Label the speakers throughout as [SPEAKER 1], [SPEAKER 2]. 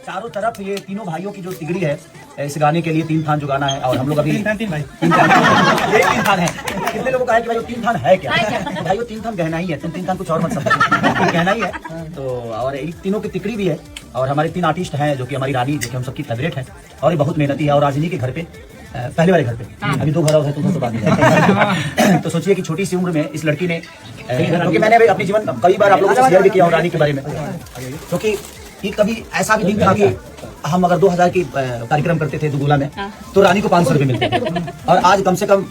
[SPEAKER 1] चारों तरफ ये तीनों भाइयों की जो तिगड़ी है इस गाने के लिए 3 थान जो गाना है, और हम लोग अभी 3 भाई 3 थान है। कितने लोगों का है कि भाई 3 थान है क्या? तो भाई 3 थान गहना ही है, तुम 3 थान कुछ और मत समझो, गहना ही है। तो और इन तीनों की तिकड़ी भी है, और हमारे 3 आर्टिस्ट हैं जो कि हमारी रानी, जो कि हम सबकी फेवरेट है, और ये बहुत मेहनती है। और राजनी के घर पे, पहले वाले घर पे, अभी 2 घर और है, तो बात नहीं। तो सोचिए कि छोटी सी उम्र में इस लड़की ने, क्योंकि मैंने अपने जीवन कई बार आप लोगों से शेयर भी किया और रानी के बारे में, क्योंकि कि कभी ऐसा भी दिन था कि हम अगर 2000 की कार्यक्रम करते थे दुगुला में, तो रानी को 500 रुपए मिलते थे, और आज कम से कम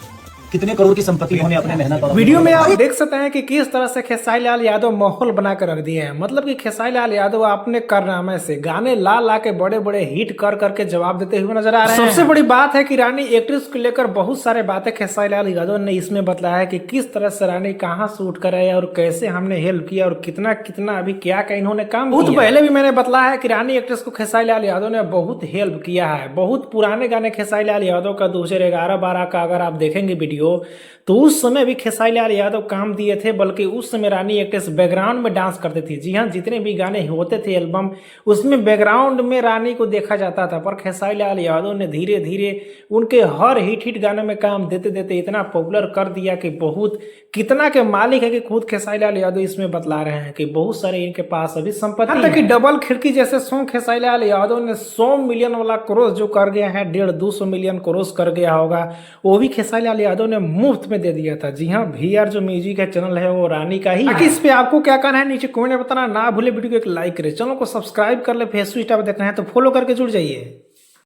[SPEAKER 1] कितने करोड़ की संपत्ति उन्होंने अपने मेहनत और
[SPEAKER 2] वीडियो में आप देख सकते हैं कि किस तरह से खेसारी लाल यादव माहौल बनाकर रख दिए हैं। मतलब कि खेसारी लाल यादव अपने कारनामे से गाने ला ला के बड़े बड़े हिट कर करके जवाब देते हुए नजर आ रहे हैं। सबसे बड़ी बात है कि रानी एक्ट्रेस को लेकर बहुत सारे बातें खेसारी लाल यादव ने इसमें बताया है कि किस तरह से रानी कहाँ शूट कर रहे हैं और कैसे हमने हेल्प किया, और कितना कितना अभी क्या इन्होंने काम बहुत पहले भी मैंने बताया है कि रानी एक्ट्रेस को खेसारी लाल यादव ने बहुत हेल्प किया है। बहुत पुराने गाने खेसारी लाल यादव का 2011-12 का अगर आप देखेंगे वीडियो, तो उस समय भी खेसारी लाल यादव काम दिए थे, बल्कि उस समय रानी एक्ट्रेस बैकग्राउंड में डांस करती थी। जी हाँ, जितने भी गाने होते थे एल्बम, उसमें बैकग्राउंड में रानी को देखा जाता था। पर खेसारी लाल यादव ने धीरे धीरे उनके हर हिट गाने में काम देते देते इतना पॉपुलर कर दिया कि बहुत कितना के मालिक है कि खुद खेसारी लाल यादव इसमें बतला रहे हैं कि बहुत सारे इनके पास अभी संपत्ति है। कि डबल खिड़की जैसे सॉन्ग खेसारी लाल यादव ने 100 मिलियन वाला क्रॉस जो कर गया है, 150-200 मिलियन क्रॉस कर गया होगा, वो भी खेसारी लाल यादव ने मुफ्त में दे दिया था। जी हाँ, VR जो म्यूजिक है चैनल है वो रानी का ही। इस पे आपको क्या कहना है नीचे कमेंट में बताना ना भूले। वीडियो को एक लाइक करें, चैनल को सब्सक्राइब कर ले, फेसबुक इंस्टा पे देख रहे हैं तो फॉलो करके जुड़ जाइए।